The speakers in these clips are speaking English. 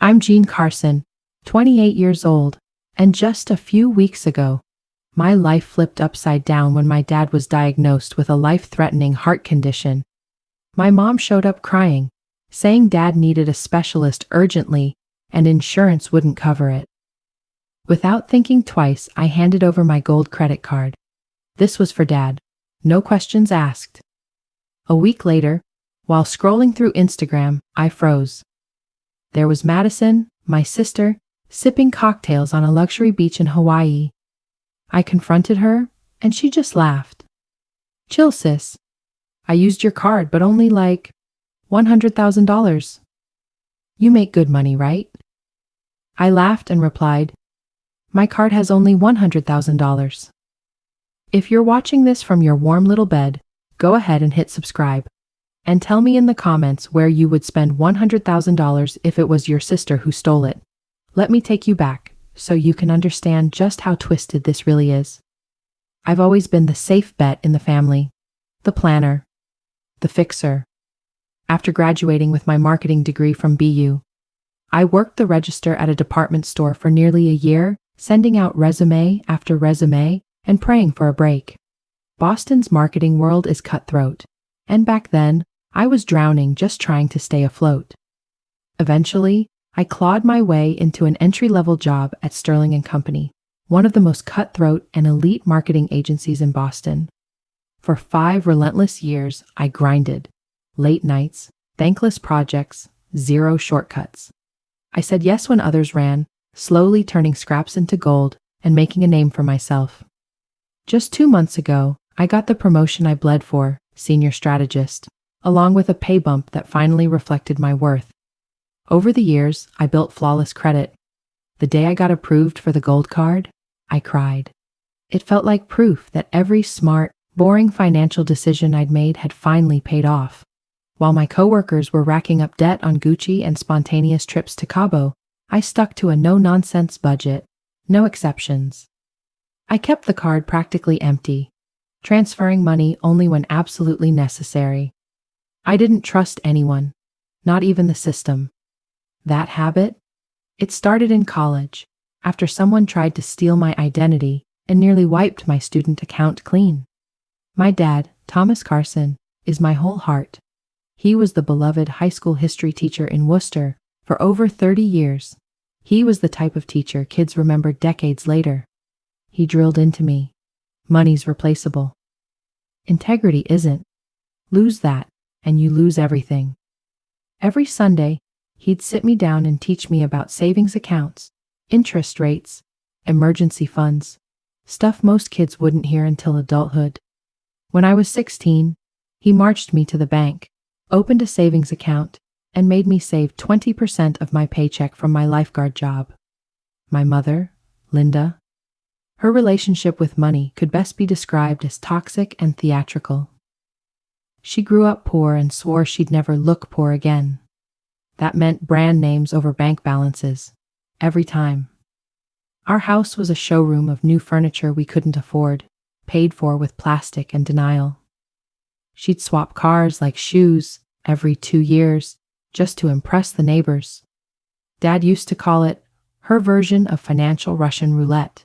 I'm Jean Carson, 28 years old, and just a few weeks ago, my life flipped upside down when my dad was diagnosed with a life-threatening heart condition. My mom showed up crying, saying dad needed a specialist urgently and insurance wouldn't cover it. Without thinking twice, I handed over my gold credit card. This was for dad. No questions asked. A week later, while scrolling through Instagram, I froze. There was Madison, my sister, sipping cocktails on a luxury beach in Hawaii. I confronted her, and she just laughed. Chill, sis. I used your card, but only like $100,000. You make good money, right? I laughed and replied, my card has only $100,000. If you're watching this from your warm little bed, go ahead and hit subscribe. And tell me in the comments where you would spend $100,000 if it was your sister who stole it. Let me take you back, so you can understand just how twisted this really is. I've always been the safe bet in the family, the planner, the fixer. After graduating with my marketing degree from BU, I worked the register at a department store for nearly a year, sending out resume after resume and praying for a break. Boston's marketing world is cutthroat, and back then, I was drowning just trying to stay afloat. Eventually, I clawed my way into an entry-level job at Sterling & Company, one of the most cutthroat and elite marketing agencies in Boston. For 5 relentless years, I grinded. Late nights, thankless projects, zero shortcuts. I said yes when others ran, slowly turning scraps into gold and making a name for myself. Just 2 months ago, I got the promotion I bled for, senior strategist, along with a pay bump that finally reflected my worth. Over the years, I built flawless credit. The day I got approved for the gold card, I cried. It felt like proof that every smart, boring financial decision I'd made had finally paid off. While my coworkers were racking up debt on Gucci and spontaneous trips to Cabo, I stuck to a no-nonsense budget, no exceptions. I kept the card practically empty, transferring money only when absolutely necessary. I didn't trust anyone, not even the system. That habit? It started in college, after someone tried to steal my identity and nearly wiped my student account clean. My dad, Thomas Carson, is my whole heart. He was the beloved high school history teacher in Worcester for over 30 years. He was the type of teacher kids remember decades later. He drilled into me. Money's replaceable. Integrity isn't. Lose that, and you lose everything. Every Sunday, he'd sit me down and teach me about savings accounts, interest rates, emergency funds, stuff most kids wouldn't hear until adulthood. When I was 16, he marched me to the bank, opened a savings account, and made me save 20% of my paycheck from my lifeguard job. My mother, Linda, her relationship with money could best be described as toxic and theatrical. She grew up poor and swore she'd never look poor again. That meant brand names over bank balances, every time. Our house was a showroom of new furniture we couldn't afford, paid for with plastic and denial. She'd swap cars like shoes every 2 years just to impress the neighbors. Dad used to call it her version of financial Russian roulette.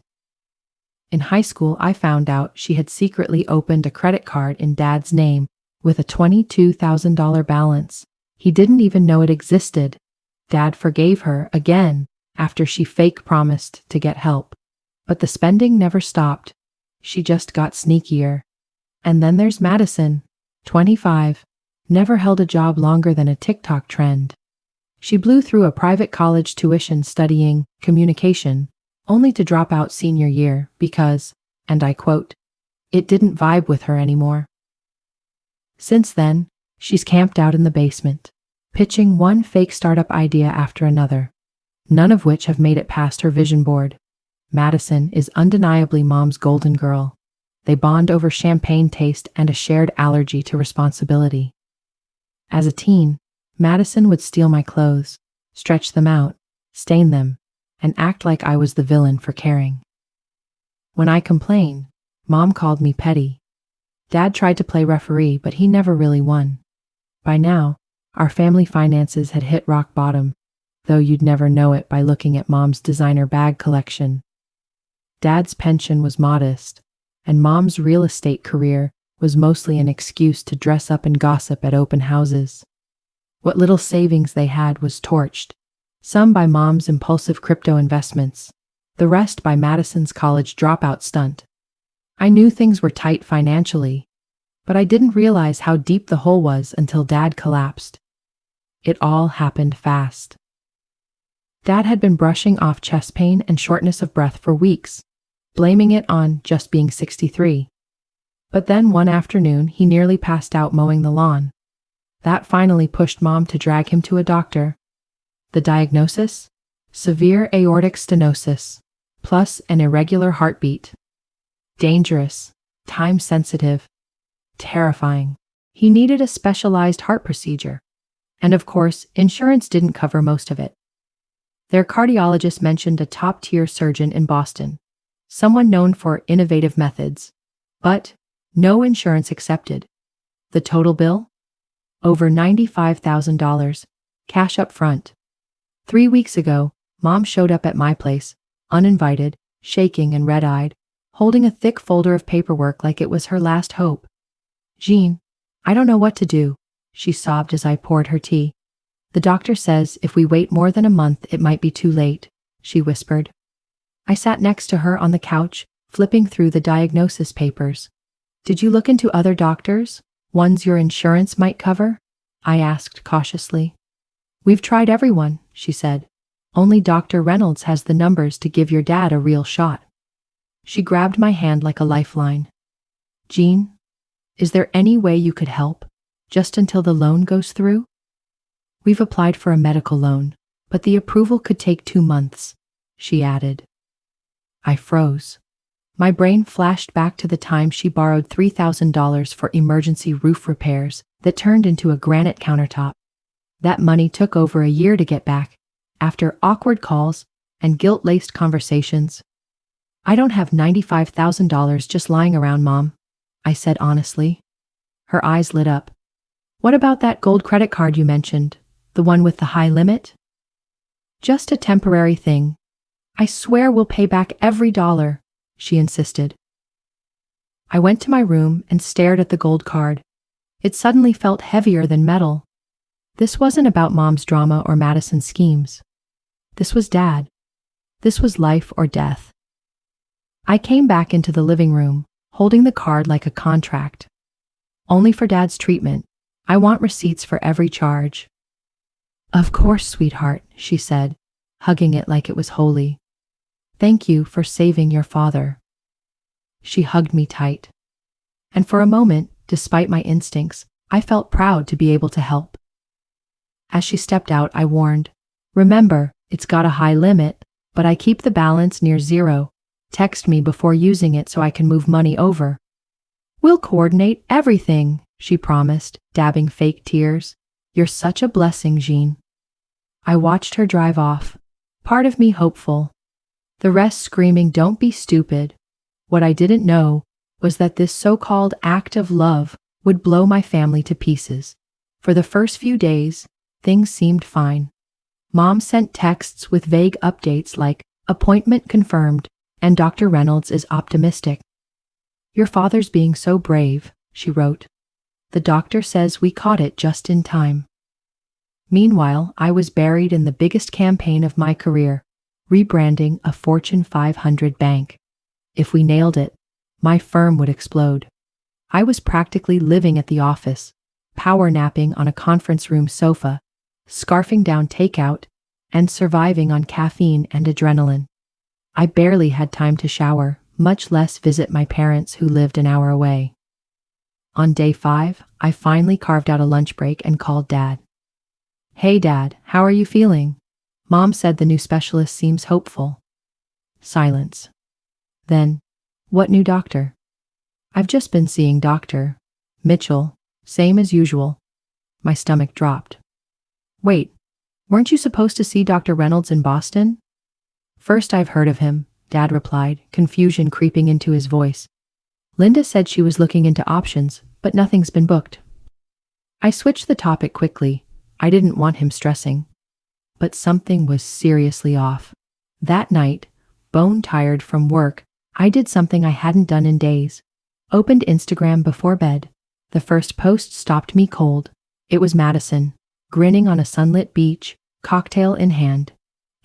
In high school, I found out she had secretly opened a credit card in Dad's name with a $22,000 balance. He didn't even know it existed. Dad forgave her again after she fake promised to get help. But the spending never stopped. She just got sneakier. And then there's Madison, 25, never held a job longer than a TikTok trend. She blew through a private college tuition studying communication, only to drop out senior year because, and I quote, it didn't vibe with her anymore. Since then, she's camped out in the basement, pitching one fake startup idea after another, none of which have made it past her vision board. Madison is undeniably Mom's golden girl. They bond over champagne taste and a shared allergy to responsibility. As a teen, Madison would steal my clothes, stretch them out, stain them, and act like I was the villain for caring. When I complained, Mom called me petty. Dad tried to play referee, but he never really won. By now, our family finances had hit rock bottom. though you'd never know it by looking at Mom's designer bag collection. Dad's pension was modest, and Mom's real estate career was mostly an excuse to dress up and gossip at open houses. What little savings they had was torched, some by Mom's impulsive crypto investments, the rest by Madison's college dropout stunt. I knew things were tight financially, but I didn't realize how deep the hole was until Dad collapsed. It all happened fast. Dad had been brushing off chest pain and shortness of breath for weeks, blaming it on just being 63. But then one afternoon he nearly passed out mowing the lawn. That finally pushed Mom to drag him to a doctor. The diagnosis? Severe aortic stenosis, plus an irregular heartbeat. Dangerous, time-sensitive, terrifying. He needed a specialized heart procedure. And of course, insurance didn't cover most of it. Their cardiologist mentioned a top-tier surgeon in Boston, someone known for innovative methods, but no insurance accepted. The total bill? Over $95,000, cash up front. 3 weeks ago, Mom showed up at my place, uninvited, shaking and red-eyed, holding a thick folder of paperwork like it was her last hope. "Jean, I don't know what to do," she sobbed as I poured her tea. "The doctor says if we wait more than a month it might be too late," she whispered. I sat next to her on the couch, flipping through the diagnosis papers. "Did you look into other doctors, ones your insurance might cover?" I asked cautiously. "We've tried everyone," she said. "Only Dr. Reynolds has the numbers to give your dad a real shot." She grabbed my hand like a lifeline. "Jean, is there any way you could help, just until the loan goes through?" "We've applied for a medical loan, but the approval could take 2 months," she added. I froze. My brain flashed back to the time she borrowed $3,000 for emergency roof repairs that turned into a granite countertop. That money took over a year to get back, after awkward calls and guilt-laced conversations. "I don't have $95,000 just lying around, Mom," I said honestly. Her eyes lit up. "What about that gold credit card you mentioned, the one with the high limit?" "Just a temporary thing. I swear we'll pay back every dollar," she insisted. I went to my room and stared at the gold card. It suddenly felt heavier than metal. This wasn't about Mom's drama or Madison's schemes. This was Dad. This was life or death. I came back into the living room, holding the card like a contract. "Only for Dad's treatment. I want receipts for every charge." "Of course, sweetheart," she said, hugging it like it was holy. "Thank you for saving your father." She hugged me tight. And for a moment, despite my instincts, I felt proud to be able to help. As she stepped out, I warned, "Remember, it's got a high limit, but I keep the balance near zero. Text me before using it so I can move money over." "We'll coordinate everything," she promised, dabbing fake tears. "You're such a blessing, Jean." I watched her drive off, part of me hopeful, the rest screaming, "Don't be stupid." What I didn't know was that this so-called act of love would blow my family to pieces. For the first few days, things seemed fine. Mom sent texts with vague updates like, "Appointment confirmed," and "Dr. Reynolds is optimistic." "Your father's being so brave," she wrote. "The doctor says we caught it just in time." Meanwhile, I was buried in the biggest campaign of my career, rebranding a Fortune 500 bank. If we nailed it, my firm would explode. I was practically living at the office, power napping on a conference room sofa, scarfing down takeout, and surviving on caffeine and adrenaline. I barely had time to shower, much less visit my parents who lived an hour away. On day 5, I finally carved out a lunch break and called Dad. "Hey Dad, how are you feeling? Mom said the new specialist seems hopeful." Silence. Then, "What new doctor?" "I've just been seeing Dr. Mitchell, same as usual." My stomach dropped. "Wait, weren't you supposed to see Dr. Reynolds in Boston?" "First I've heard of him," Dad replied, confusion creeping into his voice. "Linda said she was looking into options, but nothing's been booked." I switched the topic quickly. I didn't want him stressing. but something was seriously off. That night, bone-tired from work, I did something I hadn't done in days. Opened Instagram before bed. The first post stopped me cold. It was Madison, grinning on a sunlit beach, cocktail in hand.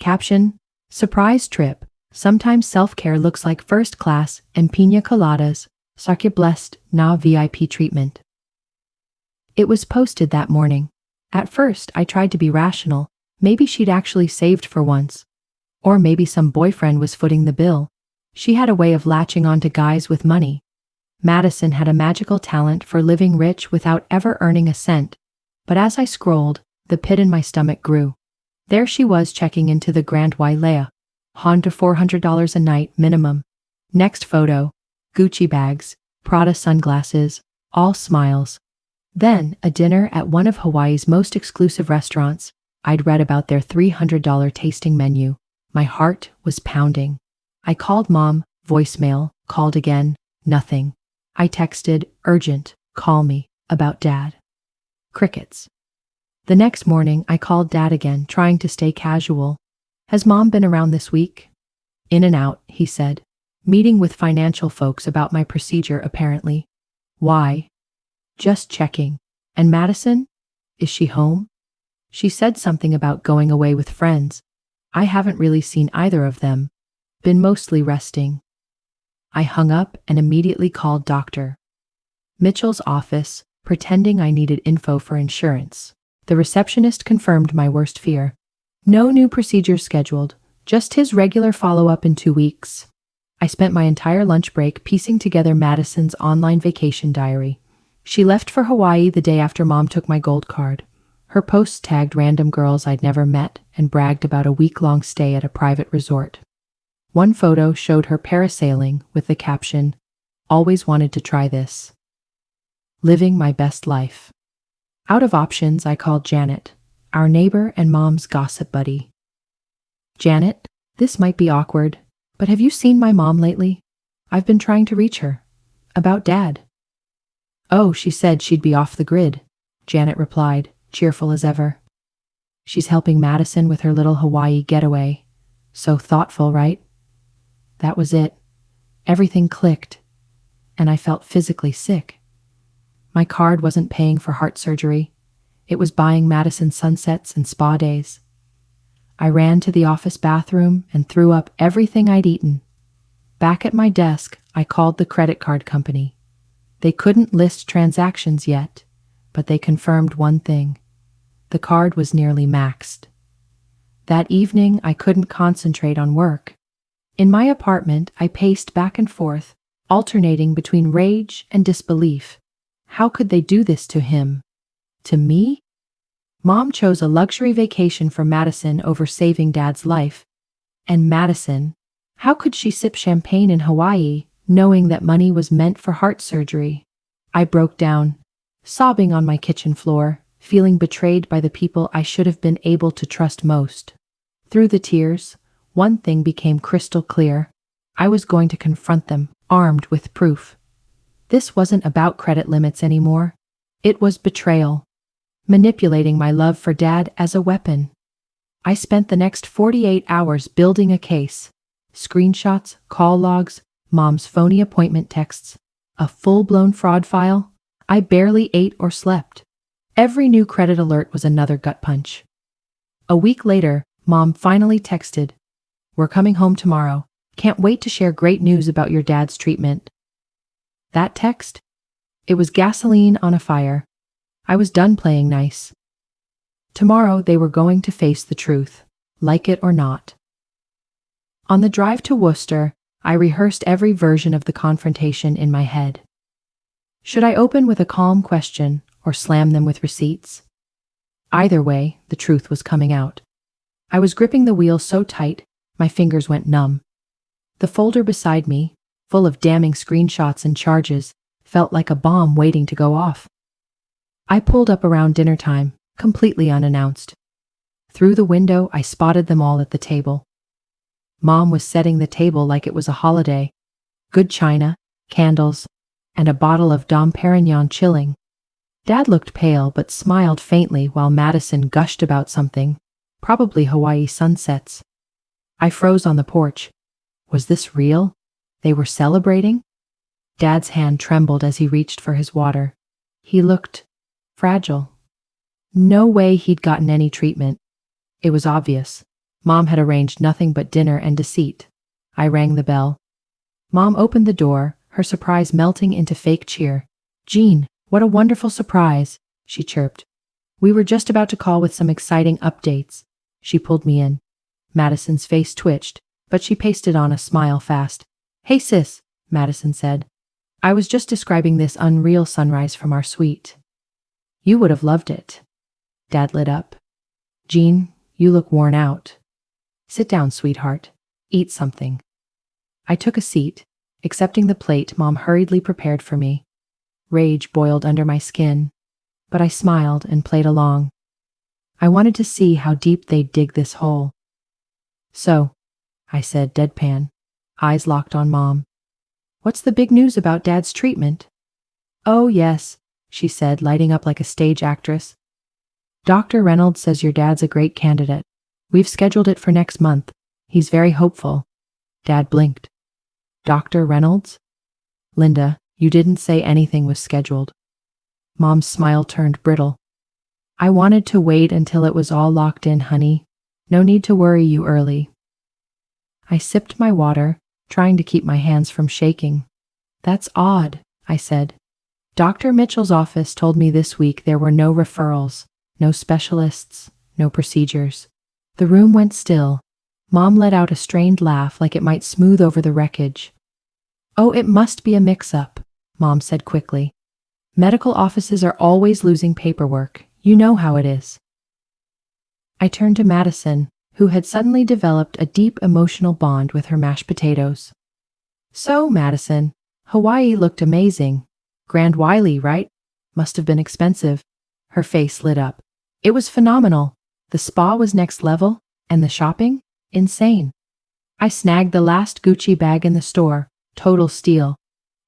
Caption: surprise trip. Sometimes self-care looks like first class and piña coladas. Sarke blessed na VIP treatment. It was posted that morning. At first, I tried to be rational. Maybe she'd actually saved for once. Or maybe some boyfriend was footing the bill. She had a way of latching onto guys with money. Madison had a magical talent for living rich without ever earning a cent. But as I scrolled, the pit in my stomach grew. There she was checking into the Grand Wailea. Honda $400 a night minimum. Next photo, Gucci bags, Prada sunglasses, all smiles. Then, a dinner at one of Hawaii's most exclusive restaurants. I'd read about their $300 tasting menu. My heart was pounding. I called Mom, voicemail, called again, nothing. I texted, urgent, call me, about Dad. Crickets. The next morning, I called Dad again, trying to stay casual. Has Mom been around this week? In and out, he said. Meeting with financial folks about my procedure, apparently. Why? Just checking. And Madison? Is she home? She said something about going away with friends. I haven't really seen either of them. Been mostly resting. I hung up and immediately called Dr. Mitchell's office, pretending I needed info for insurance. The receptionist confirmed my worst fear. No new procedures scheduled, just his regular follow-up in 2 weeks. I spent my entire lunch break piecing together Madison's online vacation diary. She left for Hawaii the day after Mom took my gold card. Her posts tagged random girls I'd never met and bragged about a week-long stay at a private resort. One photo showed her parasailing with the caption, "Always wanted to try this. Living my best life." Out of options, I called Janet, our neighbor and Mom's gossip buddy. Janet, this might be awkward, but have you seen my mom lately? I've been trying to reach her. About Dad. Oh, she said she'd be off the grid, Janet replied, cheerful as ever. She's helping Madison with her little Hawaii getaway. So thoughtful, right? That was it. Everything clicked, and I felt physically sick. My card wasn't paying for heart surgery. It was buying Madison sunsets and spa days. I ran to the office bathroom and threw up everything I'd eaten. Back at my desk, I called the credit card company. They couldn't list transactions yet, but they confirmed one thing. The card was nearly maxed. That evening, I couldn't concentrate on work. In my apartment, I paced back and forth, alternating between rage and disbelief. How could they do this to him? To me? Mom chose a luxury vacation for Madison over saving Dad's life. And Madison, how could she sip champagne in Hawaii, knowing that money was meant for heart surgery? I broke down, sobbing on my kitchen floor, feeling betrayed by the people I should have been able to trust most. Through the tears, one thing became crystal clear. I was going to confront them, armed with proof. This wasn't about credit limits anymore. It was betrayal. Manipulating my love for Dad as a weapon. I spent the next 48 hours building a case. Screenshots, call logs, Mom's phony appointment texts. A full-blown fraud file. I barely ate or slept. Every new credit alert was another gut punch. A week later, Mom finally texted, "We're coming home tomorrow. Can't wait to share great news about your dad's treatment." That text? It was gasoline on a fire. I was done playing nice. Tomorrow they were going to face the truth, like it or not. On the drive to Worcester, I rehearsed every version of the confrontation in my head. Should I open with a calm question or slam them with receipts? Either way, the truth was coming out. I was gripping the wheel so tight, my fingers went numb. The folder beside me, full of damning screenshots and charges, felt like a bomb waiting to go off. I pulled up around dinner time, completely unannounced. Through the window, I spotted them all at the table. Mom was setting the table like it was a holiday. Good china, candles, and a bottle of Dom Perignon chilling. Dad looked pale but smiled faintly while Madison gushed about something. Probably Hawaii sunsets. I froze on the porch. Was this real? They were celebrating? Dad's hand trembled as he reached for his water. He looked fragile. No way he'd gotten any treatment. It was obvious. Mom had arranged nothing but dinner and deceit. I rang the bell. Mom opened the door, her surprise melting into fake cheer. "Jean, what a wonderful surprise," she chirped. "We were just about to call with some exciting updates." She pulled me in. Madison's face twitched, but she pasted on a smile fast. "Hey sis," Madison said. "I was just describing this unreal sunrise from our suite. You would have loved it." Dad lit up. "Jean, you look worn out. Sit down, sweetheart. Eat something." I took a seat, accepting the plate Mom hurriedly prepared for me. Rage boiled under my skin, but I smiled and played along. I wanted to see how deep they'd dig this hole. "So," I said deadpan, eyes locked on Mom. "What's the big news about Dad's treatment?" "Oh yes," she said, lighting up like a stage actress. "Dr. Reynolds says your dad's a great candidate. We've scheduled it for next month. He's very hopeful." Dad blinked. "Dr. Reynolds? Linda, you didn't say anything was scheduled." Mom's smile turned brittle. "I wanted to wait until it was all locked in, honey. No need to worry you early." I sipped my water, trying to keep my hands from shaking. "That's odd," I said. "Dr. Mitchell's office told me this week there were no referrals, no specialists, no procedures." The room went still. Mom let out a strained laugh like it might smooth over the wreckage. "Oh, it must be a mix-up," Mom said quickly. "Medical offices are always losing paperwork. You know how it is." I turned to Madison, who had suddenly developed a deep emotional bond with her mashed potatoes. "So, Madison, Hawaii looked amazing. Grand Wiley, right? Must have been expensive." Her face lit up. "It was phenomenal. The spa was next level, and the shopping? Insane. I snagged the last Gucci bag in the store. Total steal."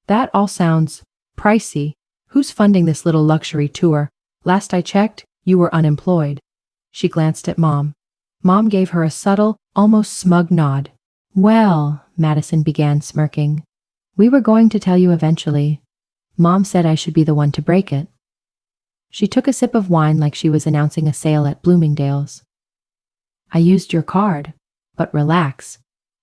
"That all sounds pricey. Who's funding this little luxury tour? Last I checked, you were unemployed." She glanced at Mom. Mom gave her a subtle, almost smug nod. "Well," Madison began, smirking, "we were going to tell you eventually. Mom said I should be the one to break it." She took a sip of wine like she was announcing a sale at Bloomingdale's. "I used your card, but relax.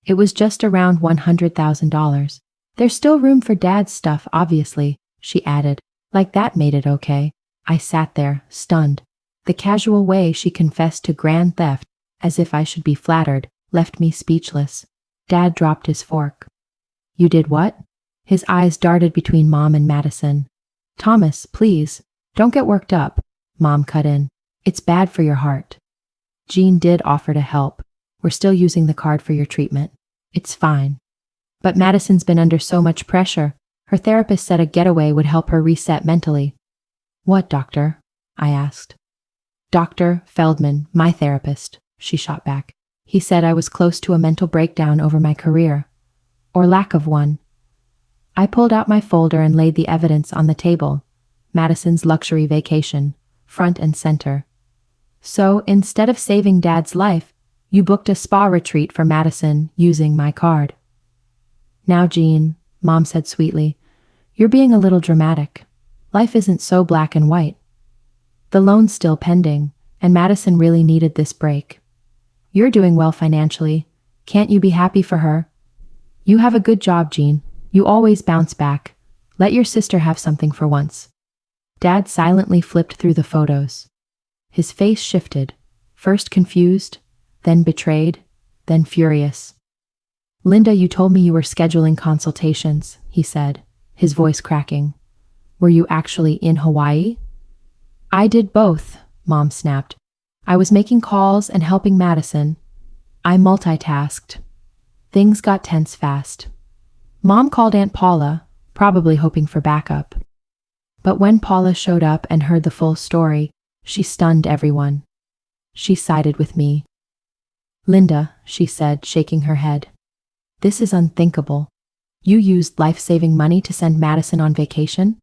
It was just around $100,000. There's still room for Dad's stuff, obviously," she added, like that made it okay. I sat there, stunned. The casual way she confessed to grand theft, as if I should be flattered, left me speechless. Dad dropped his fork. "You did what?" His eyes darted between Mom and Madison. "Thomas, please, don't get worked up," Mom cut in. "It's bad for your heart." "Jean did offer to help. We're still using the card for your treatment. It's fine." But Madison's been under so much pressure. Her therapist said a getaway would help her reset mentally. "What doctor?" I asked. "Dr. Feldman, my therapist," she shot back. "He said I was close to a mental breakdown over my career. Or lack of one." I pulled out my folder and laid the evidence on the table. Madison's luxury vacation, front and center. "So, instead of saving Dad's life, you booked a spa retreat for Madison using my card." "Now, Jean," Mom said sweetly, "you're being a little dramatic. Life isn't so black and white. The loan's still pending, and Madison really needed this break. You're doing well financially. Can't you be happy for her? You have a good job, Jean. You always bounce back. Let your sister have something for once." Dad silently flipped through the photos. His face shifted, first confused, then betrayed, then furious. "Linda, you told me you were scheduling consultations," he said, his voice cracking. "Were you actually in Hawaii?" "I did both," Mom snapped. "I was making calls and helping Madison. I multitasked." Things got tense fast. Mom called Aunt Paula, probably hoping for backup. But when Paula showed up and heard the full story, she stunned everyone. She sided with me. "Linda," she said, shaking her head, "this is unthinkable. You used life-saving money to send Madison on vacation?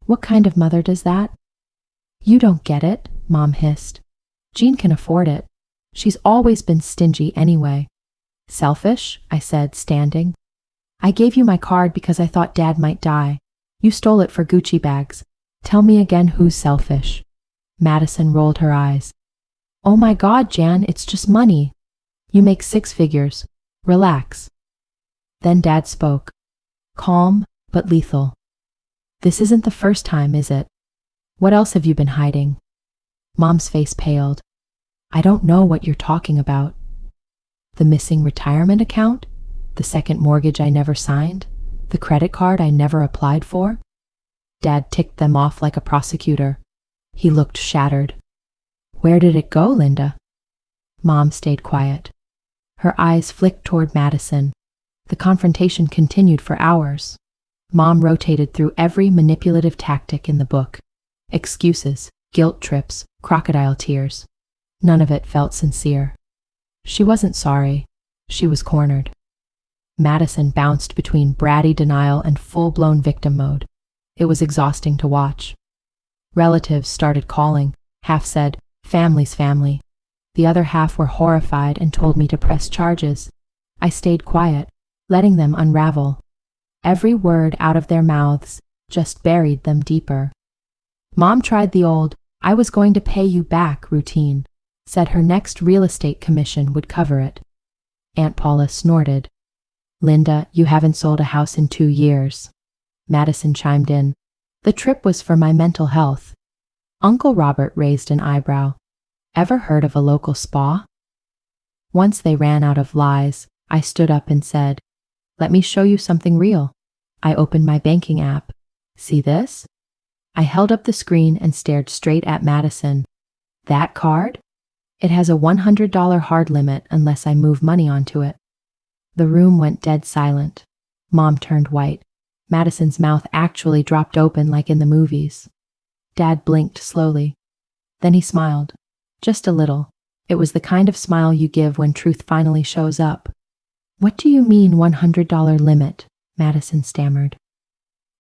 What kind of mother does that?" "You don't get it," Mom hissed. "Jean can afford it. She's always been stingy anyway. Selfish, I said, standing. I gave you my card because I thought Dad might die. You stole it for Gucci bags. Tell me again who's selfish. Madison rolled her eyes. Oh my God, Jan, it's just money. You make 6 figures. Relax. Then Dad spoke. Calm, but lethal. This isn't the first time, is it? What else have you been hiding? Mom's face paled. I don't know what you're talking about. The missing retirement account? The second mortgage I never signed? The credit card I never applied for? Dad ticked them off like a prosecutor. He looked shattered. Where did it go, Linda? Mom stayed quiet. Her eyes flicked toward Madison. The confrontation continued for hours. Mom rotated through every manipulative tactic in the book. Excuses, guilt trips, crocodile tears. None of it felt sincere. She wasn't sorry. She was cornered. Madison bounced between bratty denial and full-blown victim mode. It was exhausting to watch. Relatives started calling, half said, "Family's family." The other half were horrified and told me to press charges. I stayed quiet, letting them unravel. Every word out of their mouths just buried them deeper. Mom tried the old, "I was going to pay you back" routine, said her next real estate commission would cover it. Aunt Paula snorted. Linda, you haven't sold a house in 2 years. Madison chimed in. The trip was for my mental health. Uncle Robert raised an eyebrow. Ever heard of a local spa? Once they ran out of lies, I stood up and said, let me show you something real. I opened my banking app. See this? I held up the screen and stared straight at Madison. That card? It has a $100 hard limit unless I move money onto it. The room went dead silent. Mom turned white. Madison's mouth actually dropped open like in the movies. Dad blinked slowly. Then he smiled. Just a little. It was the kind of smile you give when truth finally shows up. What do you mean $100 limit? Madison stammered.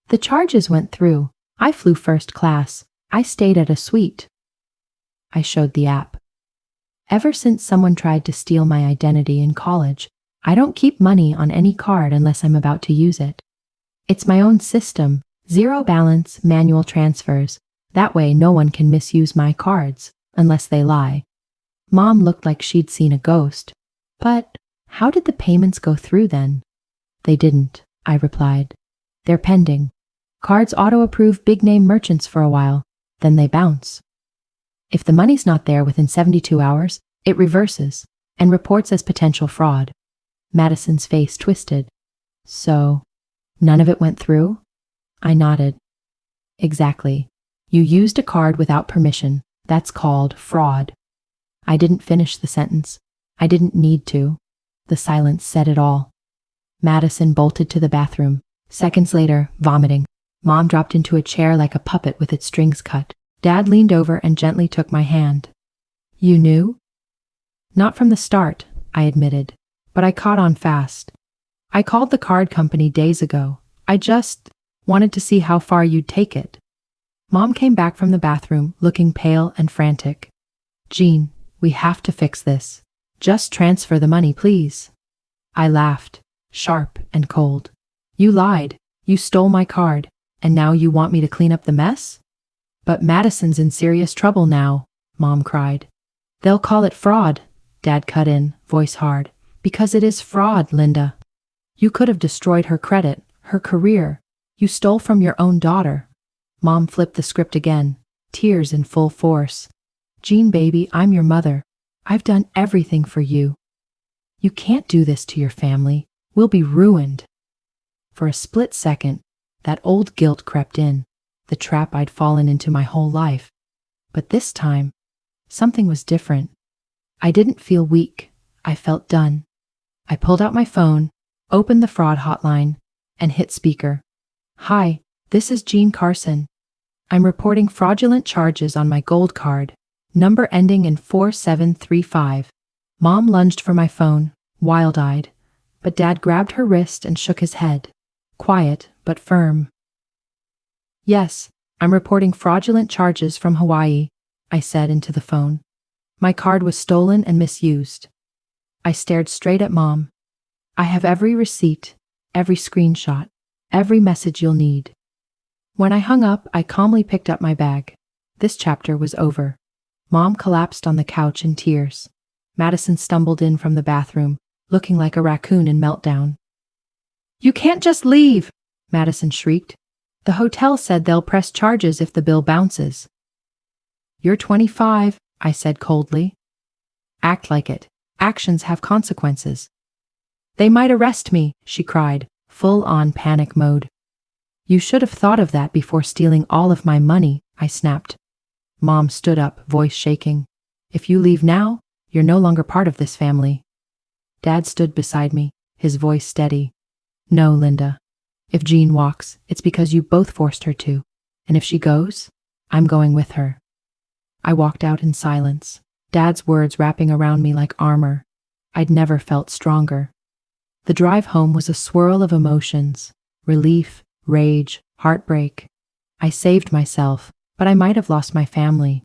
The charges went through. I flew first class. I stayed at a suite. I showed the app. Ever since someone tried to steal my identity in college, I don't keep money on any card unless I'm about to use it. It's my own system, zero balance, manual transfers. That way no one can misuse my cards, unless they lie. Mom looked like she'd seen a ghost. But how did the payments go through then? They didn't, I replied. They're pending. Cards auto-approve big-name merchants for a while, then they bounce. If the money's not there within 72 hours, it reverses and reports as potential fraud. Madison's face twisted. So, none of it went through? I nodded. Exactly. You used a card without permission. That's called fraud. I didn't finish the sentence. I didn't need to. The silence said it all. Madison bolted to the bathroom. Seconds later, vomiting. Mom dropped into a chair like a puppet with its strings cut. Dad leaned over and gently took my hand. You knew? Not from the start, I admitted, but I caught on fast. I called the card company days ago. I just wanted to see how far you'd take it. Mom came back from the bathroom, looking pale and frantic. Jean, we have to fix this. Just transfer the money, please. I laughed, sharp and cold. You lied. You stole my card, and now you want me to clean up the mess? But Madison's in serious trouble now, Mom cried. They'll call it fraud, Dad cut in, voice hard. Because it is fraud, Linda. You could have destroyed her credit, her career. You stole from your own daughter. Mom flipped the script again, tears in full force. Jean, baby, I'm your mother. I've done everything for you. You can't do this to your family. We'll be ruined. For a split second, that old guilt crept in, the trap I'd fallen into my whole life. But this time, something was different. I didn't feel weak. I felt done. I pulled out my phone, opened the fraud hotline, and hit speaker. Hi, this is Jean Carson. I'm reporting fraudulent charges on my gold card, number ending in 4735. Mom lunged for my phone, wild-eyed, but Dad grabbed her wrist and shook his head, quiet but firm. Yes, I'm reporting fraudulent charges from Hawaii, I said into the phone. My card was stolen and misused. I stared straight at Mom. I have every receipt, every screenshot, every message you'll need. When I hung up, I calmly picked up my bag. This chapter was over. Mom collapsed on the couch in tears. Madison stumbled in from the bathroom, looking like a raccoon in meltdown. "You can't just leave!" Madison shrieked. "The hotel said they'll press charges if the bill bounces." "You're 25, I said coldly. "Act like it. Actions have consequences." "They might arrest me," she cried, full-on panic mode. "You should have thought of that before stealing all of my money," I snapped. Mom stood up, voice shaking. "If you leave now, you're no longer part of this family." Dad stood beside me, his voice steady. "No, Linda. If Jean walks, it's because you both forced her to. And if she goes, I'm going with her." I walked out in silence, Dad's words wrapping around me like armor. I'd never felt stronger. The drive home was a swirl of emotions: relief, rage, heartbreak. I saved myself, but I might have lost my family.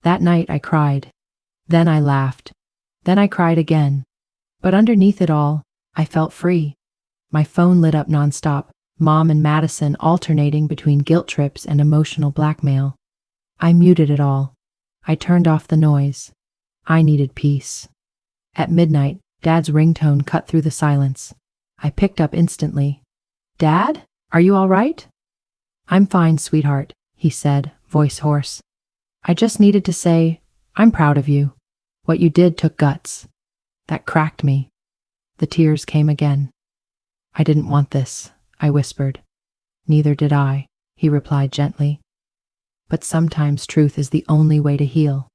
That night I cried. Then I laughed. Then I cried again. But underneath it all, I felt free. My phone lit up nonstop, Mom and Madison alternating between guilt trips and emotional blackmail. I muted it all. I turned off the noise. I needed peace. At midnight, Dad's ringtone cut through the silence. I picked up instantly. "Dad, are you all right?" "I'm fine, sweetheart," he said, voice hoarse. "I just needed to say, I'm proud of you. What you did took guts." That cracked me. The tears came again. "I didn't want this," I whispered. "Neither did I," he replied gently. But sometimes truth is the only way to heal.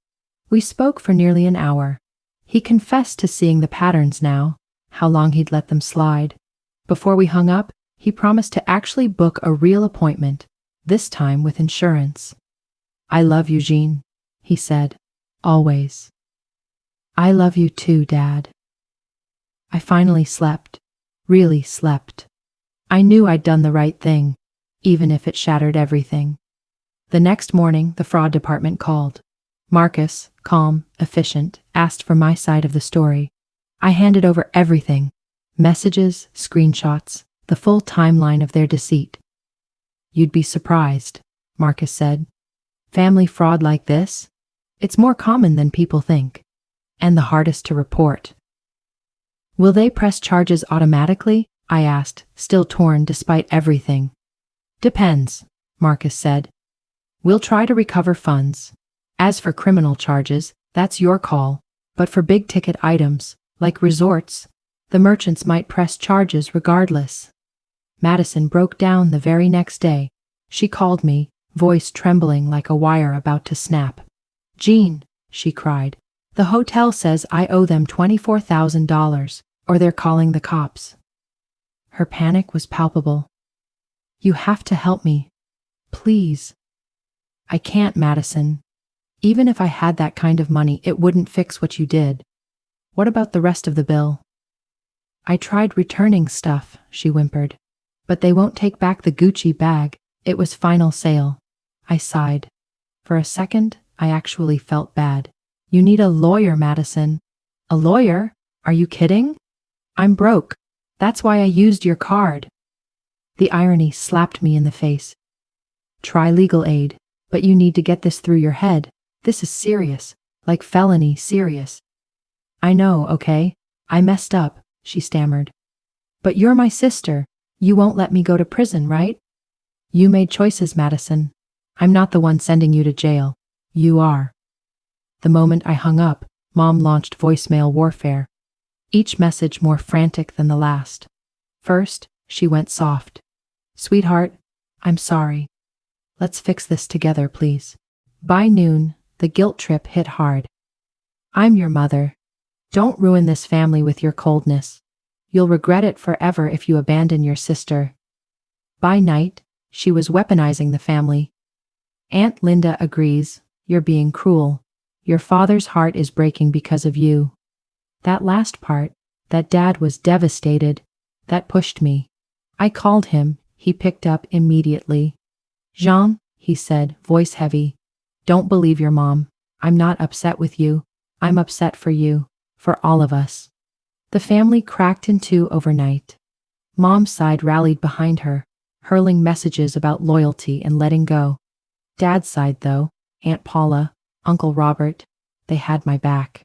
We spoke for nearly an hour. He confessed to seeing the patterns now, how long he'd let them slide. Before we hung up, he promised to actually book a real appointment, this time with insurance. "I love you, Jean," he said. "Always." "I love you too, Dad." I finally slept. Really slept. I knew I'd done the right thing, even if it shattered everything. The next morning, the fraud department called. Marcus, calm, efficient, asked for my side of the story. I handed over everything: messages, screenshots, the full timeline of their deceit. "You'd be surprised," Marcus said. "Family fraud like this? It's more common than people think. And the hardest to report." "Will they press charges automatically?" I asked, still torn despite everything. "Depends," Marcus said. "We'll try to recover funds. As for criminal charges, that's your call. But for big-ticket items, like resorts, the merchants might press charges regardless." Madison broke down the very next day. She called me, voice trembling like a wire about to snap. "Jean," she cried, "the hotel says I owe them $24,000, or they're calling the cops." Her panic was palpable. "You have to help me. Please." "I can't, Madison. Even if I had that kind of money, it wouldn't fix what you did." "What about the rest of the bill?" "I tried returning stuff," she whimpered. "But they won't take back the Gucci bag. It was final sale." I sighed. For a second, I actually felt bad. "You need a lawyer, Madison." "A lawyer? Are you kidding? I'm broke. That's why I used your card." The irony slapped me in the face. "Try legal aid, but you need to get this through your head. This is serious, like felony serious." "I know, okay? I messed up," she stammered. "But you're my sister. You won't let me go to prison, right?" "You made choices, Madison. I'm not the one sending you to jail. You are." The moment I hung up, Mom launched voicemail warfare. Each message more frantic than the last. First, she went soft. "Sweetheart, I'm sorry. Let's fix this together, please." By noon, the guilt trip hit hard. "I'm your mother. Don't ruin this family with your coldness. You'll regret it forever if you abandon your sister." By night, she was weaponizing the family. "Aunt Linda agrees. You're being cruel. Your father's heart is breaking because of you." That last part, that Dad was devastated, that pushed me. I called him. He picked up immediately. "Jean," he said, voice heavy, "don't believe your mom. I'm not upset with you. I'm upset for you, for all of us. The family cracked in two overnight. Mom's side rallied behind her, hurling messages about loyalty and letting go. Dad's side, though, Aunt Paula, Uncle Robert, they had my back.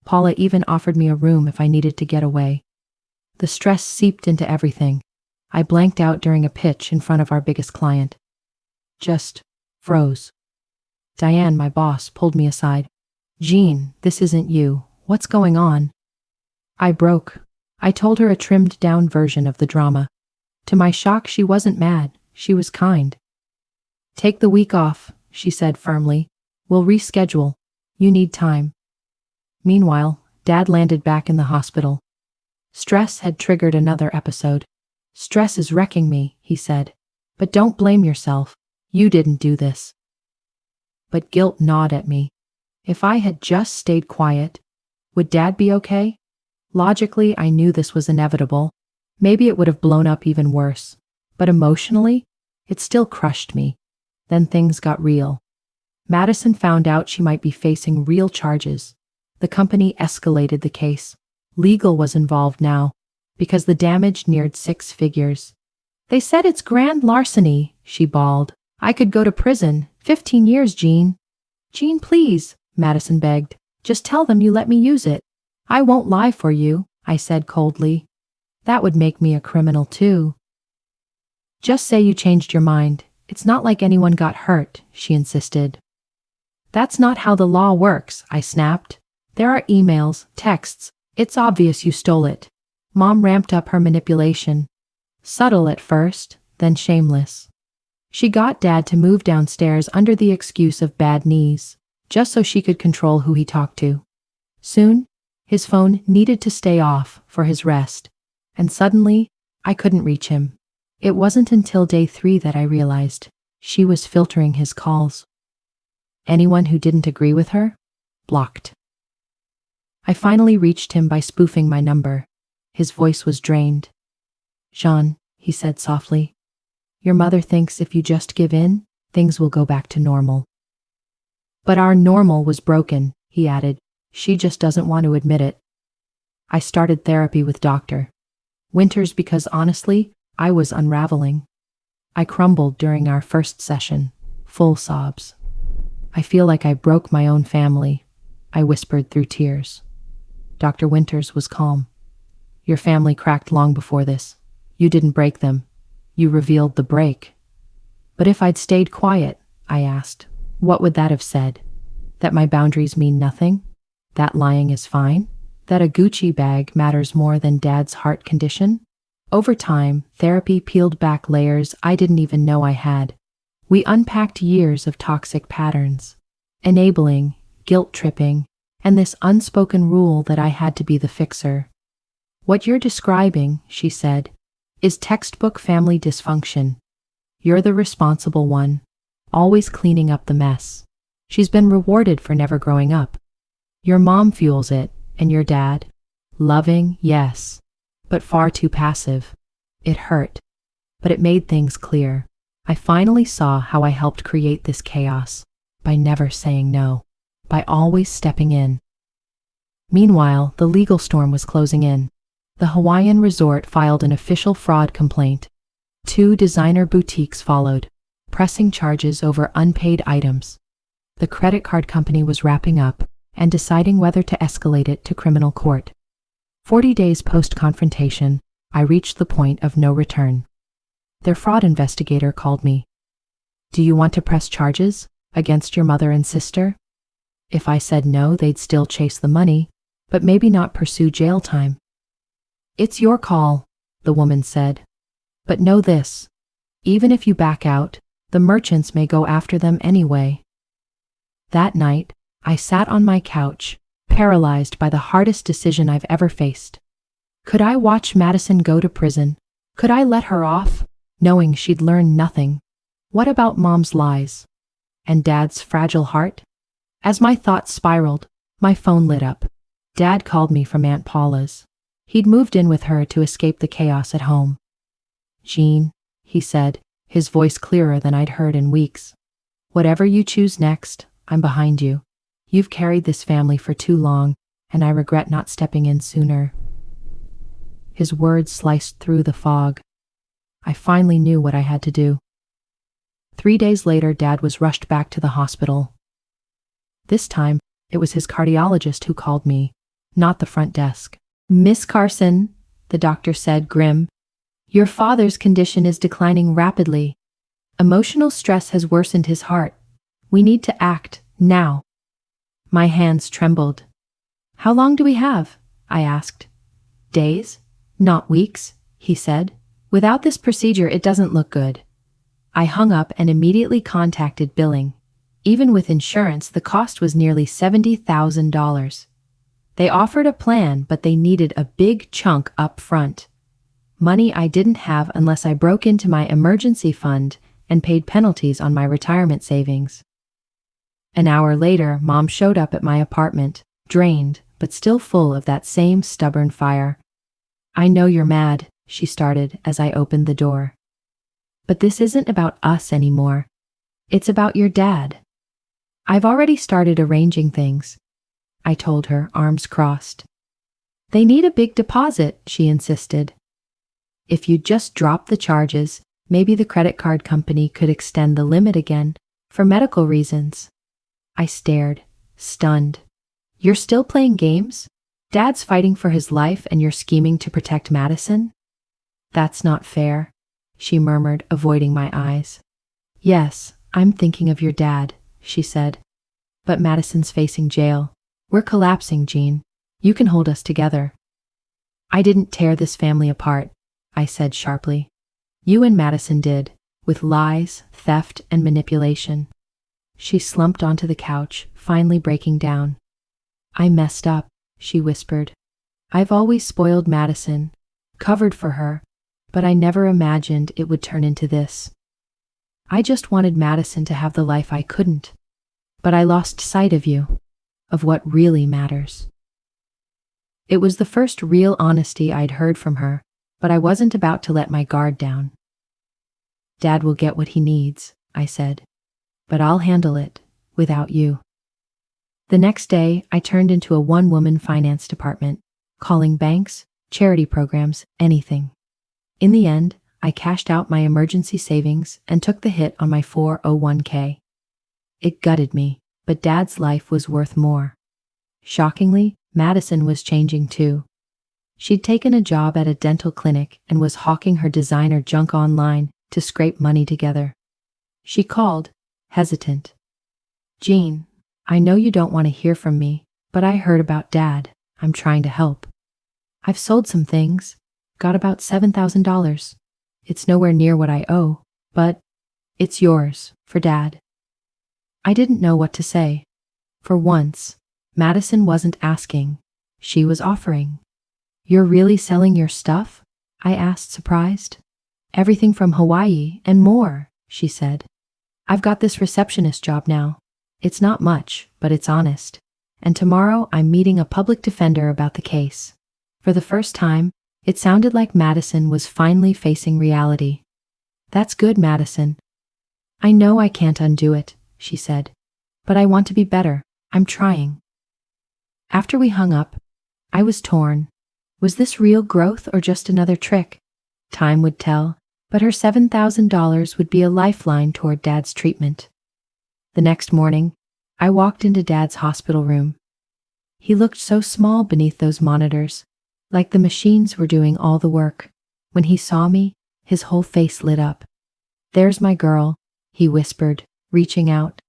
Paula even offered me a room if I needed to get away. The stress seeped into everything. I blanked out during a pitch in front of our biggest client. Just froze. Diane, my boss, pulled me aside. Jean, this isn't you. What's going on? I broke. I told her a trimmed-down version of the drama. To my shock, she wasn't mad. She was kind. Take the week off, she said firmly. We'll reschedule. You need time. Meanwhile, Dad landed back in the hospital. Stress had triggered another episode. Stress is wrecking me, he said. But don't blame yourself. You didn't do this. But guilt gnawed at me. If I had just stayed quiet, would Dad be okay? Logically, I knew this was inevitable. Maybe it would have blown up even worse. But emotionally, it still crushed me. Then things got real. Madison found out she might be facing real charges. The company escalated the case. Legal was involved now, because the damage neared 6 figures. They said it's grand larceny, she bawled. I could go to prison. 15 years, Jean. Jean, please, Madison begged. Just tell them you let me use it. I won't lie for you, I said coldly. That would make me a criminal too. Just say you changed your mind. It's not like anyone got hurt, she insisted. That's not how the law works, I snapped. There are emails, texts. It's obvious you stole it. Mom ramped up her manipulation. Subtle at first, then shameless. She got Dad to move downstairs under the excuse of bad knees, just so she could control who he talked to. Soon, his phone needed to stay off for his rest, and suddenly, I couldn't reach him. It wasn't until day 3 that I realized she was filtering his calls. Anyone who didn't agree with her? Blocked. I finally reached him by spoofing my number. His voice was drained. Jean, he said softly, your mother thinks if you just give in, things will go back to normal. But our normal was broken, he added. She just doesn't want to admit it. I started therapy with Dr. Winters because honestly, I was unraveling. I crumbled during our first session, full sobs. I feel like I broke my own family, I whispered through tears. Dr. Winters was calm. Your family cracked long before this. You didn't break them. You revealed the break. But if I'd stayed quiet, I asked, what would that have said? That my boundaries mean nothing? That lying is fine? That a Gucci bag matters more than Dad's heart condition? Over time, therapy peeled back layers I didn't even know I had. We unpacked years of toxic patterns, enabling, guilt-tripping, and this unspoken rule that I had to be the fixer. What you're describing, she said, is textbook family dysfunction. You're the responsible one, always cleaning up the mess. She's been rewarded for never growing up. Your mom fuels it, and your dad? Loving, yes, but far too passive. It hurt, but it made things clear. I finally saw how I helped create this chaos, by never saying no, by always stepping in. Meanwhile, the legal storm was closing in. The Hawaiian resort filed an official fraud complaint. 2 designer boutiques followed, pressing charges over unpaid items. The credit card company was wrapping up and deciding whether to escalate it to criminal court. 40 days post-confrontation, I reached the point of no return. Their fraud investigator called me. Do you want to press charges against your mother and sister? If I said no, they'd still chase the money, but maybe not pursue jail time. It's your call, the woman said. But know this, even if you back out, the merchants may go after them anyway. That night, I sat on my couch, paralyzed by the hardest decision I've ever faced. Could I watch Madison go to prison? Could I let her off, knowing she'd learn nothing? What about Mom's lies? And Dad's fragile heart? As my thoughts spiraled, my phone lit up. Dad called me from Aunt Paula's. He'd moved in with her to escape the chaos at home. Jean, he said, his voice clearer than I'd heard in weeks. Whatever you choose next, I'm behind you. You've carried this family for too long, and I regret not stepping in sooner." His words sliced through the fog. I finally knew what I had to do. 3 days later, Dad was rushed back to the hospital. This time, it was his cardiologist who called me, not the front desk. "Miss Carson," the doctor said, grim, "your father's condition is declining rapidly. Emotional stress has worsened his heart. We need to act, now." My hands trembled. "How long do we have?" I asked. "Days, not weeks," he said. "Without this procedure, it doesn't look good." I hung up and immediately contacted billing. Even with insurance, the cost was nearly $70,000. They offered a plan, but they needed a big chunk up front. Money I didn't have unless I broke into my emergency fund and paid penalties on my retirement savings. An hour later, Mom showed up at my apartment, drained, but still full of that same stubborn fire. "I know you're mad," she started as I opened the door. "But this isn't about us anymore. It's about your dad. I've already started arranging things," I told her, arms crossed. "They need a big deposit," she insisted. "If you just drop the charges, maybe the credit card company could extend the limit again, for medical reasons." I stared, stunned. "You're still playing games? Dad's fighting for his life and you're scheming to protect Madison?" "That's not fair," she murmured, avoiding my eyes. "Yes, I'm thinking of your dad," she said. "But Madison's facing jail. We're collapsing, Jean. You can hold us together." "I didn't tear this family apart," I said sharply. "You and Madison did, with lies, theft, and manipulation." She slumped onto the couch, finally breaking down. "I messed up," she whispered. "I've always spoiled Madison, covered for her, but I never imagined it would turn into this. I just wanted Madison to have the life I couldn't. But I lost sight of you, of what really matters." It was the first real honesty I'd heard from her, but I wasn't about to let my guard down. "Dad will get what he needs," I said, "but I'll handle it, without you." The next day, I turned into a one-woman finance department, calling banks, charity programs, anything. In the end, I cashed out my emergency savings and took the hit on my 401k. It gutted me, but Dad's life was worth more. Shockingly, Madison was changing too. She'd taken a job at a dental clinic and was hawking her designer junk online to scrape money together. She called, hesitant. "Jean, I know you don't want to hear from me, but I heard about Dad. I'm trying to help. I've sold some things, got about $7,000. It's nowhere near what I owe, but it's yours, for Dad." I didn't know what to say. For once, Madison wasn't asking, she was offering. "You're really selling your stuff?" I asked, surprised. "Everything from Hawaii and more," she said. "I've got this receptionist job now. It's not much, but it's honest. And tomorrow I'm meeting a public defender about the case." For the first time, it sounded like Madison was finally facing reality. "That's good, Madison. I know I can't undo it," she said. "But I want to be better. I'm trying." After we hung up, I was torn. Was this real growth or just another trick? Time would tell, but her $7,000 would be a lifeline toward Dad's treatment. The next morning, I walked into Dad's hospital room. He looked so small beneath those monitors, like the machines were doing all the work. When he saw me, his whole face lit up. "There's my girl," he whispered, reaching out.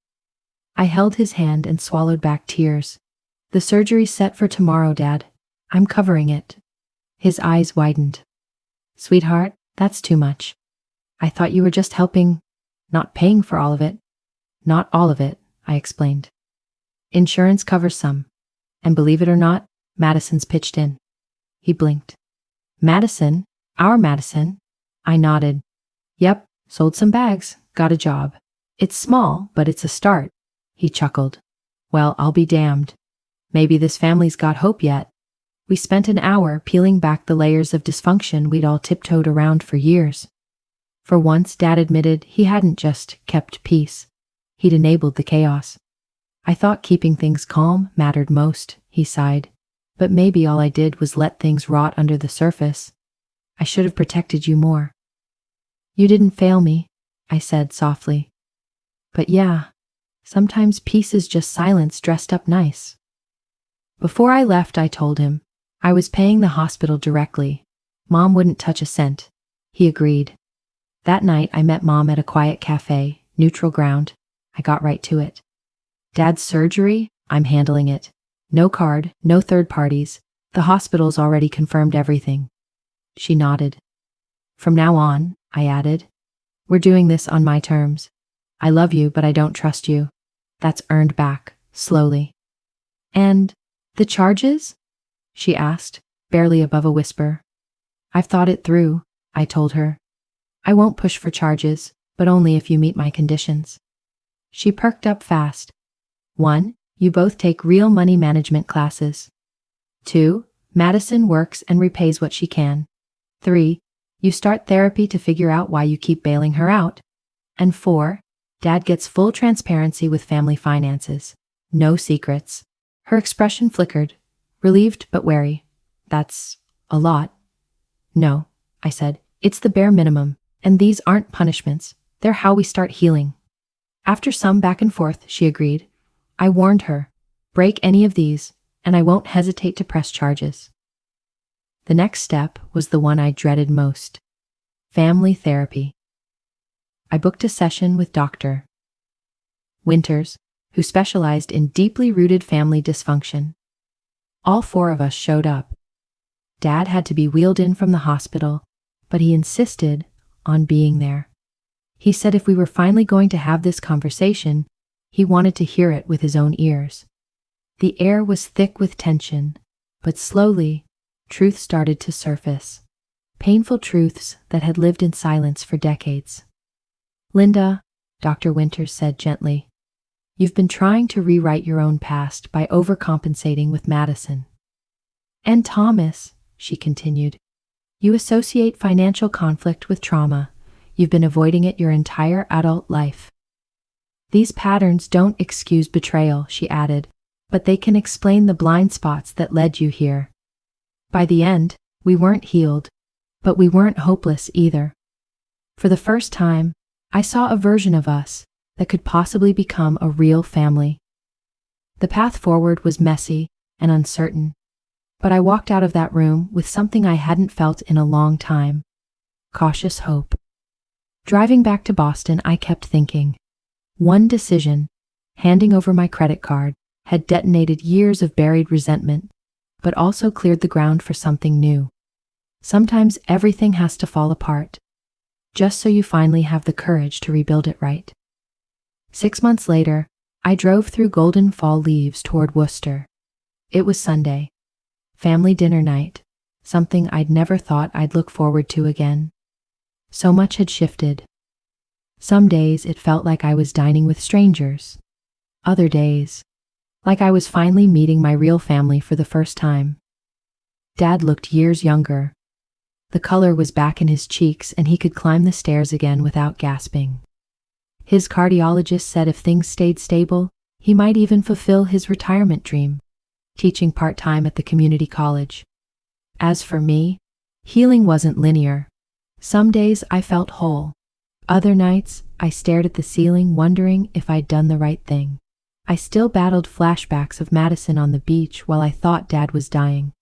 I held his hand and swallowed back tears. "The surgery's set for tomorrow, Dad. I'm covering it." His eyes widened. "Sweetheart, that's too much. I thought you were just helping, not paying for all of it." "Not all of it," I explained. "Insurance covers some. And believe it or not, Madison's pitched in." He blinked. "Madison? Our Madison?" I nodded. "Yep, sold some bags, got a job. It's small, but it's a start." He chuckled. "Well, I'll be damned. Maybe this family's got hope yet." We spent an hour peeling back the layers of dysfunction we'd all tiptoed around for years. For once, Dad admitted he hadn't just kept peace. He'd enabled the chaos. I thought keeping things calm mattered most, he sighed. But maybe all I did was let things rot under the surface. I should have protected you more. You didn't fail me, I said softly. But yeah, sometimes peace is just silence dressed up nice. Before I left, I told him I was paying the hospital directly. Mom wouldn't touch a cent. He agreed. That night, I met Mom at a quiet cafe, neutral ground. I got right to it. Dad's surgery? I'm handling it. No card, no third parties. The hospital's already confirmed everything. She nodded. From now on, I added, we're doing this on my terms. I love you, but I don't trust you. That's earned back, slowly. And the charges? She asked, barely above a whisper. I've thought it through, I told her. I won't push for charges, but only if you meet my conditions. She perked up fast. 1. You both take real money management classes. 2. Madison works and repays what she can. 3. You start therapy to figure out why you keep bailing her out. And 4. Dad gets full transparency with family finances. No secrets. Her expression flickered, relieved but wary. That's a lot. No, I said. It's the bare minimum, and these aren't punishments. They're how we start healing. After some back and forth, she agreed. I warned her, break any of these, and I won't hesitate to press charges. The next step was the one I dreaded most. Family therapy. I booked a session with Dr. Winters, who specialized in deeply rooted family dysfunction. All 4 of us showed up. Dad had to be wheeled in from the hospital, but he insisted on being there. He said if we were finally going to have this conversation, he wanted to hear it with his own ears. The air was thick with tension, but slowly, truth started to surface. Painful truths that had lived in silence for decades. Linda, Dr. Winters said gently, you've been trying to rewrite your own past by overcompensating with Madison. And Thomas, she continued, you associate financial conflict with trauma. You've been avoiding it your entire adult life. These patterns don't excuse betrayal, she added, but they can explain the blind spots that led you here. By the end, we weren't healed, but we weren't hopeless either. For the first time, I saw a version of us that could possibly become a real family. The path forward was messy and uncertain, but I walked out of that room with something I hadn't felt in a long time: cautious hope. Driving back to Boston, I kept thinking. One decision, handing over my credit card, had detonated years of buried resentment, but also cleared the ground for something new. Sometimes everything has to fall apart, just so you finally have the courage to rebuild it right. 6 months later, I drove through golden fall leaves toward Worcester. It was Sunday. Family dinner night, something I'd never thought I'd look forward to again. So much had shifted. Some days it felt like I was dining with strangers. Other days, like I was finally meeting my real family for the first time. Dad looked years younger. The color was back in his cheeks and he could climb the stairs again without gasping. His cardiologist said if things stayed stable, he might even fulfill his retirement dream, teaching part-time at the community college. As for me, healing wasn't linear. Some days I felt whole. Other nights, I stared at the ceiling wondering if I'd done the right thing. I still battled flashbacks of Madison on the beach while I thought Dad was dying.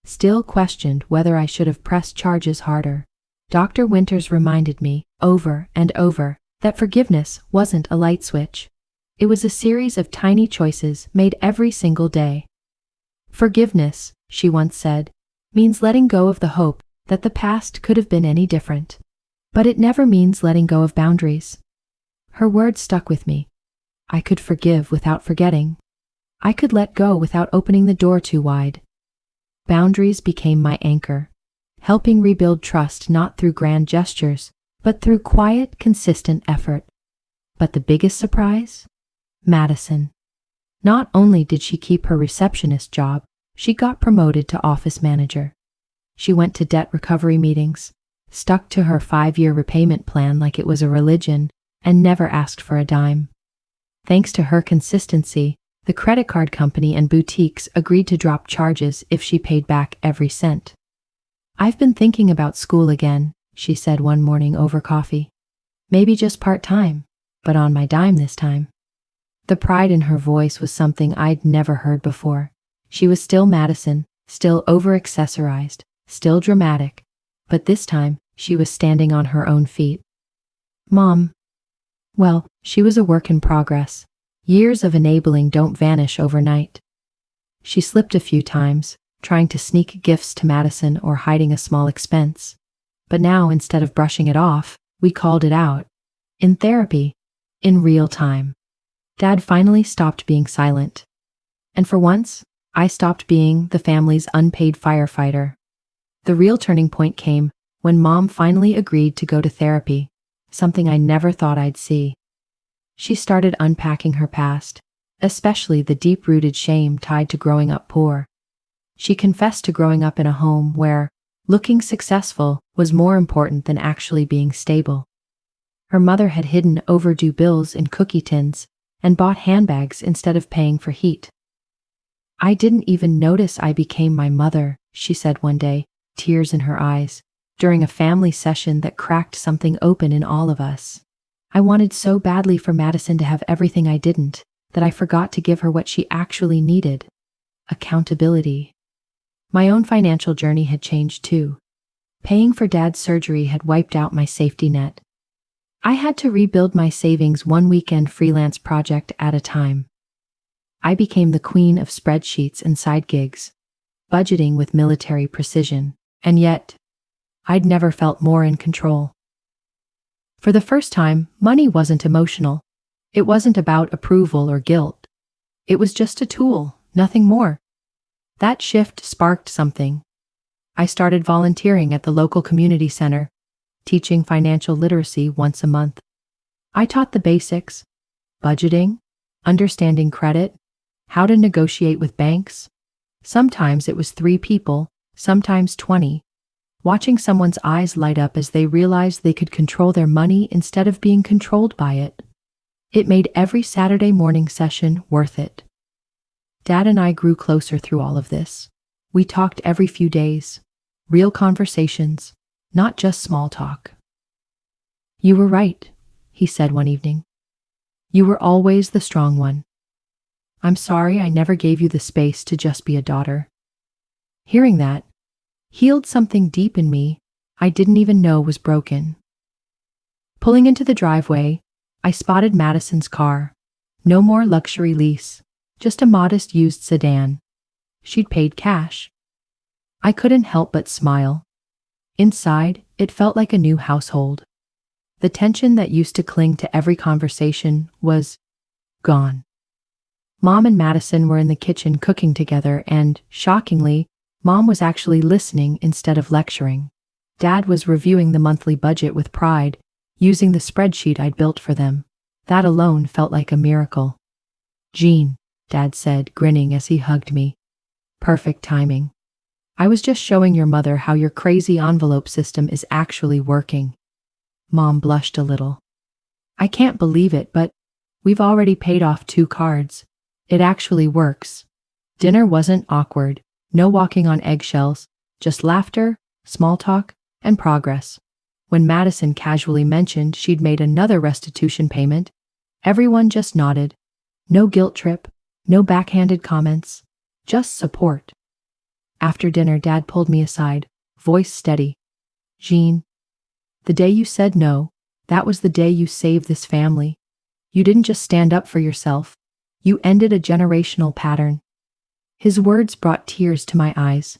Still questioned whether I should have pressed charges harder. Dr. Winters reminded me, over and over, that forgiveness wasn't a light switch. It was a series of tiny choices made every single day. Forgiveness, she once said, means letting go of the hope that the past could have been any different. But it never means letting go of boundaries. Her words stuck with me. I could forgive without forgetting. I could let go without opening the door too wide. Boundaries became my anchor, helping rebuild trust not through grand gestures, but through quiet, consistent effort. But the biggest surprise? Madison. Not only did she keep her receptionist job, she got promoted to office manager. She went to debt recovery meetings, stuck to her 5-year repayment plan like it was a religion, and never asked for a dime. Thanks to her consistency, The credit card company and boutiques agreed to drop charges if she paid back every cent. "I've been thinking about school again," she said one morning over coffee. "Maybe just part-time, but on my dime this time." The pride in her voice was something I'd never heard before. She was still Madison, still over-accessorized, still dramatic, but this time she was standing on her own feet. "Mom." Well, she was a work in progress. Years of enabling don't vanish overnight. She slipped a few times, trying to sneak gifts to Madison or hiding a small expense. But now, instead of brushing it off, we called it out. In therapy. In real time. Dad finally stopped being silent. And for once, I stopped being the family's unpaid firefighter. The real turning point came when Mom finally agreed to go to therapy, something I never thought I'd see. She started unpacking her past, especially the deep-rooted shame tied to growing up poor. She confessed to growing up in a home where looking successful was more important than actually being stable. Her mother had hidden overdue bills in cookie tins and bought handbags instead of paying for heat. "I didn't even notice I became my mother," she said one day, tears in her eyes, during a family session that cracked something open in all of us. "I wanted so badly for Madison to have everything I didn't, that I forgot to give her what she actually needed. Accountability." My own financial journey had changed too. Paying for Dad's surgery had wiped out my safety net. I had to rebuild my savings one weekend freelance project at a time. I became the queen of spreadsheets and side gigs, budgeting with military precision, and yet, I'd never felt more in control. For the first time, money wasn't emotional. It wasn't about approval or guilt. It was just a tool, nothing more. That shift sparked something. I started volunteering at the local community center, teaching financial literacy once a month. I taught the basics: budgeting, understanding credit, how to negotiate with banks. Sometimes it was 3 people, sometimes 20. Watching someone's eyes light up as they realized they could control their money instead of being controlled by it. It made every Saturday morning session worth it. Dad and I grew closer through all of this. We talked every few days. Real conversations, not just small talk. "You were right," he said one evening. "You were always the strong one. I'm sorry I never gave you the space to just be a daughter." Hearing that healed something deep in me I didn't even know was broken. Pulling into the driveway, I spotted Madison's car. No more luxury lease, just a modest used sedan. She'd paid cash. I couldn't help but smile. Inside, it felt like a new household. The tension that used to cling to every conversation was gone. Mom and Madison were in the kitchen cooking together and, shockingly, Mom was actually listening instead of lecturing. Dad was reviewing the monthly budget with pride, using the spreadsheet I'd built for them. That alone felt like a miracle. "Jean," Dad said, grinning as he hugged me. "Perfect timing. I was just showing your mother how your crazy envelope system is actually working." Mom blushed a little. "I can't believe it, but we've already paid off 2 cards. It actually works." Dinner wasn't awkward. No walking on eggshells, just laughter, small talk, and progress. When Madison casually mentioned she'd made another restitution payment, everyone just nodded. No guilt trip, no backhanded comments, just support. After dinner, Dad pulled me aside, voice steady. "Jean, the day you said no, that was the day you saved this family. You didn't just stand up for yourself, you ended a generational pattern." His words brought tears to my eyes.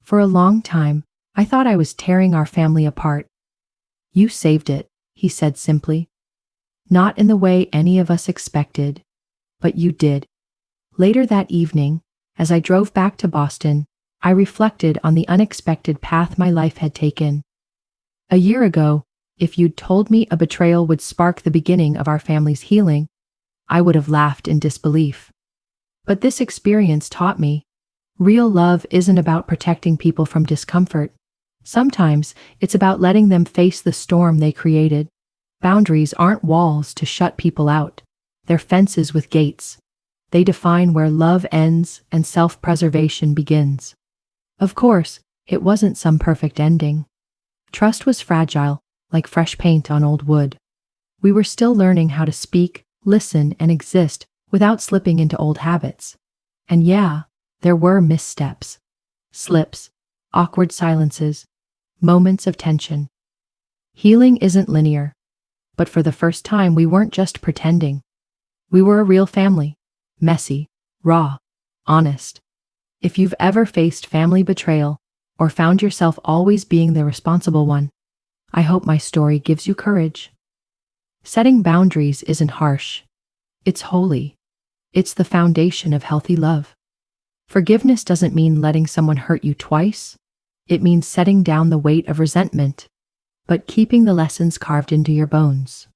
For a long time, I thought I was tearing our family apart. "You saved it," he said simply. "Not in the way any of us expected, but you did." Later that evening, as I drove back to Boston, I reflected on the unexpected path my life had taken. A year ago, if you'd told me a betrayal would spark the beginning of our family's healing, I would have laughed in disbelief. But this experience taught me, real love isn't about protecting people from discomfort. Sometimes it's about letting them face the storm they created. Boundaries aren't walls to shut people out. They're fences with gates. They define where love ends and self-preservation begins. Of course, it wasn't some perfect ending. Trust was fragile, like fresh paint on old wood. We were still learning how to speak, listen, and exist without slipping into old habits. And yeah, there were missteps, slips, awkward silences, moments of tension. Healing isn't linear, but for the first time we weren't just pretending. We were a real family, messy, raw, honest. If you've ever faced family betrayal or found yourself always being the responsible one, I hope my story gives you courage. Setting boundaries isn't harsh. It's holy. It's the foundation of healthy love. Forgiveness doesn't mean letting someone hurt you twice. It means setting down the weight of resentment, but keeping the lessons carved into your bones.